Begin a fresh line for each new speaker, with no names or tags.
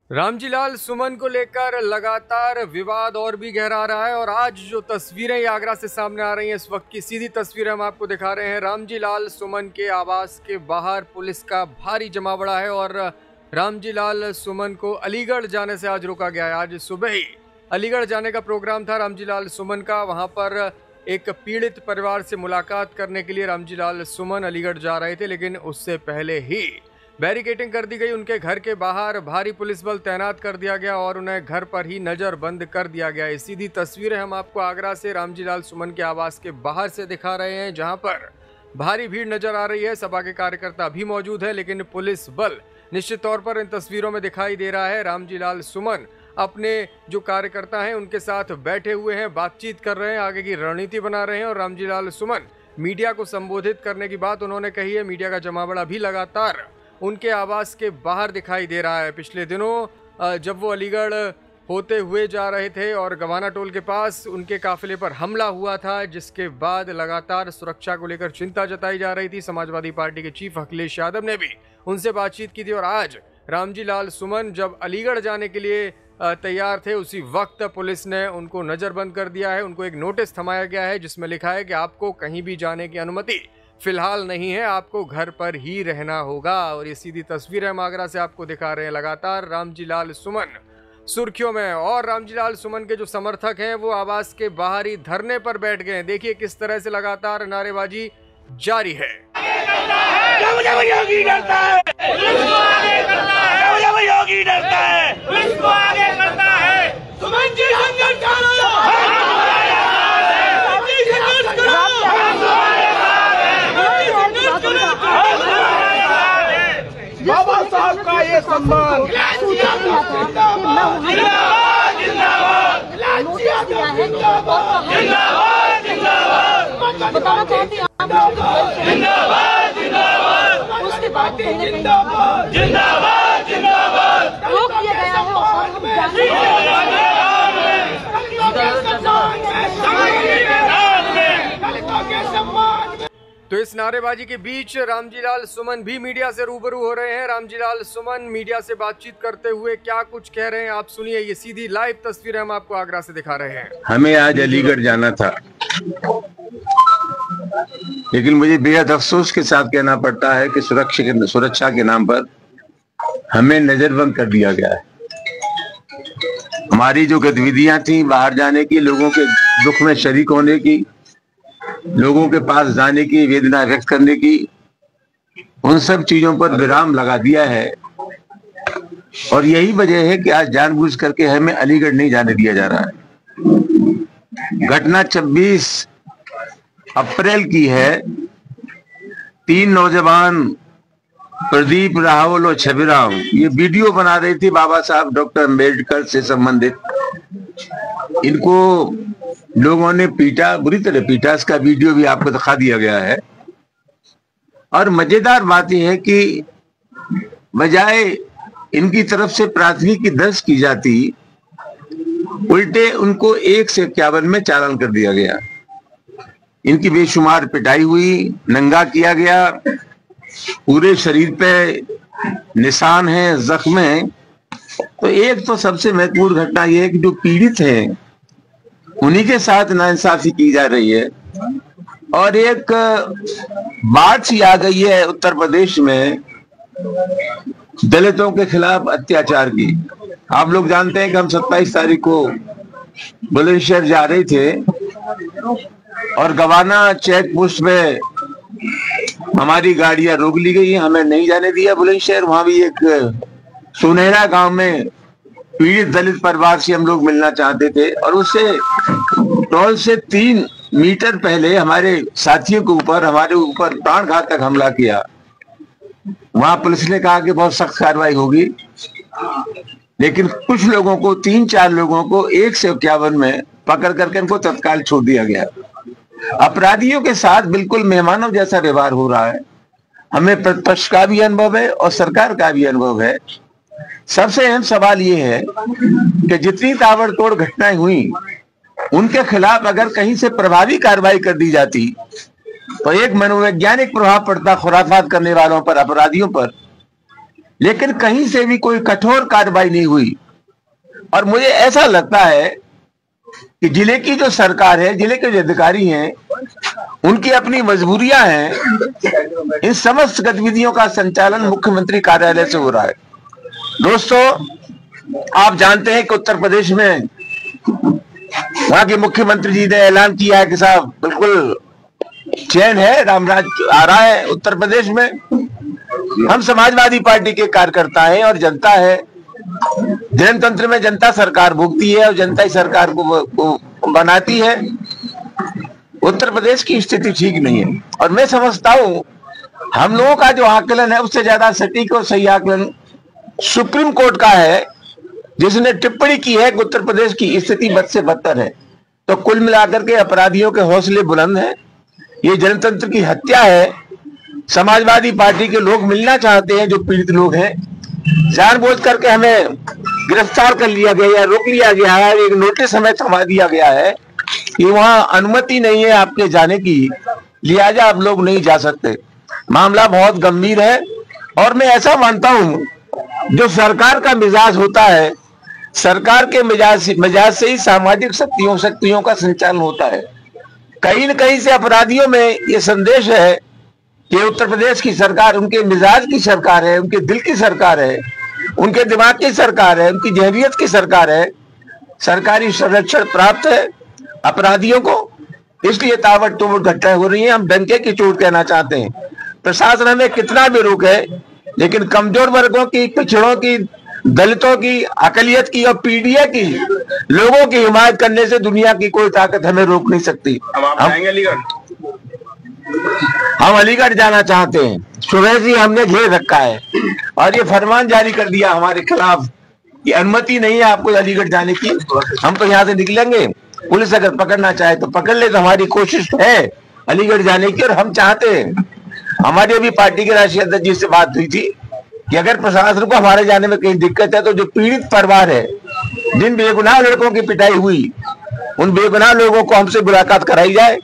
रामजी लाल सुमन को लेकर लगातार विवाद और भी गहरा रहा है और आज जो तस्वीरें आगरा से सामने आ रही हैं, इस वक्त की सीधी तस्वीरें हम आपको दिखा रहे हैं। रामजी लाल सुमन के आवास के बाहर पुलिस का भारी जमावड़ा है और रामजी लाल सुमन को अलीगढ़ जाने से आज रोका गया है। आज सुबह ही अलीगढ़ जाने का प्रोग्राम था रामजी लाल सुमन का। वहां पर एक पीड़ित परिवार से मुलाकात करने के लिए रामजी लाल सुमन अलीगढ़ जा रहे थे, लेकिन उससे पहले ही बैरिकेडिंग कर दी गई। उनके घर के बाहर भारी पुलिस बल तैनात कर दिया गया और उन्हें घर पर ही नजरबंद कर दिया गया। ये सीधी तस्वीरें हम आपको आगरा से रामजी लाल सुमन के आवास के बाहर से दिखा रहे हैं, जहां पर भारी भीड़ नजर आ रही है। सपा के कार्यकर्ता भी मौजूद है, लेकिन पुलिस बल निश्चित तौर पर इन तस्वीरों में दिखाई दे रहा है। रामजी लाल सुमन अपने जो कार्यकर्ता हैं उनके साथ बैठे हुए हैं, बातचीत कर रहे हैं, आगे की रणनीति बना रहे हैं। और रामजी लाल सुमन मीडिया को संबोधित करने की बात उन्होंने कही है। मीडिया का जमावड़ा भी लगातार उनके आवास के बाहर दिखाई दे रहा है। पिछले दिनों जब वो अलीगढ़ होते हुए जा रहे थे और गवाना टोल के पास उनके काफिले पर हमला हुआ था, जिसके बाद लगातार सुरक्षा को लेकर चिंता जताई जा रही थी। समाजवादी पार्टी के चीफ अखिलेश यादव ने भी उनसे बातचीत की थी और आज रामजी लाल सुमन जब अलीगढ़ जाने के लिए तैयार थे, उसी वक्त पुलिस ने उनको नजरबंद कर दिया है। उनको एक नोटिस थमाया गया है जिसमें लिखा है कि आपको कहीं भी जाने की अनुमति फिलहाल नहीं है, आपको घर पर ही रहना होगा। और ये सीधी तस्वीरें हम आगरा से आपको दिखा रहे हैं। लगातार रामजी लाल सुमन सुर्खियों में और रामजी लाल सुमन के जो समर्थक हैं वो आवास के बाहर ही धरने पर बैठ गए हैं। देखिए किस तरह से लगातार नारेबाजी जारी है।
बाबा साहब का ये सम्मान
बताना चाहती हूँ उसके बाद रोक दिया गया है
तो इस नारेबाजी के बीच रामजी लाल सुमन भी मीडिया से रूबरू हो रहे हैं। रामजी लाल सुमन मीडिया से बातचीत करते हुए क्या कुछ कह रहे हैं आप सुनिए। ये सीधी लाइव तस्वीरें हम आपको आगरा से दिखा रहे हैं।
हमें आज अलीगढ़ जाना था, लेकिन मुझे बेहद अफसोस के साथ कहना पड़ता है कि सुरक्षा के नाम पर हमें नजरबंद कर दिया गया है। हमारी जो गतिविधियां थी बाहर जाने की, लोगों के दुख में शरीक होने की, लोगों के पास जाने की, वेदना व्यक्त करने की, उन सब चीजों पर विराम लगा दिया है। और यही वजह है कि आज जानबूझ करके हमें अलीगढ़ नहीं जाने दिया जा रहा है। घटना 26 अप्रैल की है। 3 नौजवान प्रदीप, राहुल और छबिराम ये वीडियो बना रहे थे बाबा साहब डॉक्टर अम्बेडकर से संबंधित। इनको लोगों ने पीटा, बुरी तरह पीटा। इसका वीडियो भी आपको दिखा दिया गया है। और मजेदार बात यह है कि बजाय इनकी तरफ से प्राथमिकी दर्ज की जाती, उल्टे उनको 1 से 51 में चालान कर दिया गया। इनकी बेशुमार पिटाई हुई, नंगा किया गया, पूरे शरीर पे निशान है, जख्म है। तो एक तो सबसे महत्वपूर्ण घटना यह है कि जो पीड़ित हैं उन्हीं के साथ नाइंसाफी की जा रही है। और एक बात सी आ गई है उत्तर प्रदेश में दलितों के खिलाफ अत्याचार की। आप लोग जानते हैं कि हम 27 तारीख को बुलंदशहर जा रहे थे और गवाना चेक पोस्ट में हमारी गाड़ियां रोक ली गई। हमें नहीं जाने दिया बुलंदशहर। वहां भी एक सुनहरा गांव में पीड़ित दलित परिवार से हम लोग मिलना चाहते थे और उससे टोल से 3 मीटर पहले हमारे साथियों के ऊपर, हमारे ऊपर प्राणघातक हमला किया। वहां पुलिस ने कहा कि बहुत सख्त कार्रवाई होगी, लेकिन कुछ लोगों को, 3-4 लोगों को 1 से 51 में पकड़ करके इनको तत्काल छोड़ दिया गया। अपराधियों के साथ बिल्कुल मेहमानों जैसा व्यवहार हो रहा है। हमें प्रतिपक्ष का भी अनुभव है और सरकार का भी अनुभव है। सबसे अहम सवाल यह है कि जितनी ताबड़तोड़ घटनाएं हुई उनके खिलाफ अगर कहीं से प्रभावी कार्रवाई कर दी जाती तो एक मनोवैज्ञानिक प्रभाव पड़ता खुराफात करने वालों पर, अपराधियों पर। लेकिन कहीं से भी कोई कठोर कार्रवाई नहीं हुई। और मुझे ऐसा लगता है कि जिले की जो सरकार है, जिले के जो अधिकारी हैं, उनकी अपनी मजबूरियां हैं। इन समस्त गतिविधियों का संचालन मुख्यमंत्री कार्यालय से हो रहा है। दोस्तों, आप जानते हैं कि उत्तर प्रदेश में वहां के मुख्यमंत्री जी ने ऐलान किया है कि साहब बिल्कुल चैन है, रामराज आ रहा है उत्तर प्रदेश में। हम समाजवादी पार्टी के कार्यकर्ता हैं और जनता है। जनतंत्र में जनता सरकार भोगती है और जनता ही सरकार को बनाती है। उत्तर प्रदेश की स्थिति ठीक नहीं है और मैं समझता हूं हम लोगों का जो आकलन है उससे ज्यादा सटीक और सही आकलन सुप्रीम कोर्ट का है, जिसने टिप्पणी की है कि उत्तर प्रदेश की स्थिति बद से बदतर है। तो कुल मिलाकर के अपराधियों के हौसले बुलंद हैं। ये जनतंत्र की हत्या है। समाजवादी पार्टी के लोग मिलना चाहते हैं, जो पीड़ित लोग हैं। जानबूझ करके हमें गिरफ्तार कर लिया गया या रोक लिया गया है, एक नोटिस हमें थमा दिया गया है कि वहां अनुमति नहीं है आपके जाने की, लिहाजा आप लोग नहीं जा सकते। मामला बहुत गंभीर है और मैं ऐसा मानता हूं जो सरकार का मिजाज होता है, सरकार के मिजाज से ही सामाजिक शक्तियों का संचालन होता है। कहीं न कहीं से अपराधियों में ये संदेश है कि उत्तर प्रदेश की सरकार उनके मिजाज की सरकार है, उनके दिल की सरकार है, उनके दिमाग की सरकार है, उनकी जहरियत की सरकार है। सरकारी संरक्षण प्राप्त है अपराधियों को, इसलिए ताबड़तोड़ घटनाएं हो रही हैं। हम डंके की चोट कहना चाहते हैं। प्रशासन हमें कितना भी रोके, लेकिन कमजोर वर्गों की, पिछड़ों की, दलितों की, अकलियत की और पीडीए की लोगों की हिमायत करने से दुनिया की कोई ताकत हमें रोक नहीं सकती। हम अलीगढ़ जाना चाहते हैं। सुबह से हमने घेर रखा है और ये फरमान जारी कर दिया हमारे खिलाफ कि अनुमति नहीं है आपको अलीगढ़ जाने की। हम तो यहाँ से निकलेंगे, पुलिस अगर पकड़ना चाहे तो पकड़ ले, तो हमारी कोशिश है अलीगढ़ जाने की। और हम चाहते हैं, हमारी अभी पार्टी के राष्ट्रीय अध्यक्ष जी से बात हुई थी कि अगर प्रशासन को हमारे जाने में कहीं दिक्कत है तो जो पीड़ित परिवार है, जिन बेगुनाह लड़कों की पिटाई हुई, उन बेगुनाह लोगों को हमसे मुलाकात कराई जाए।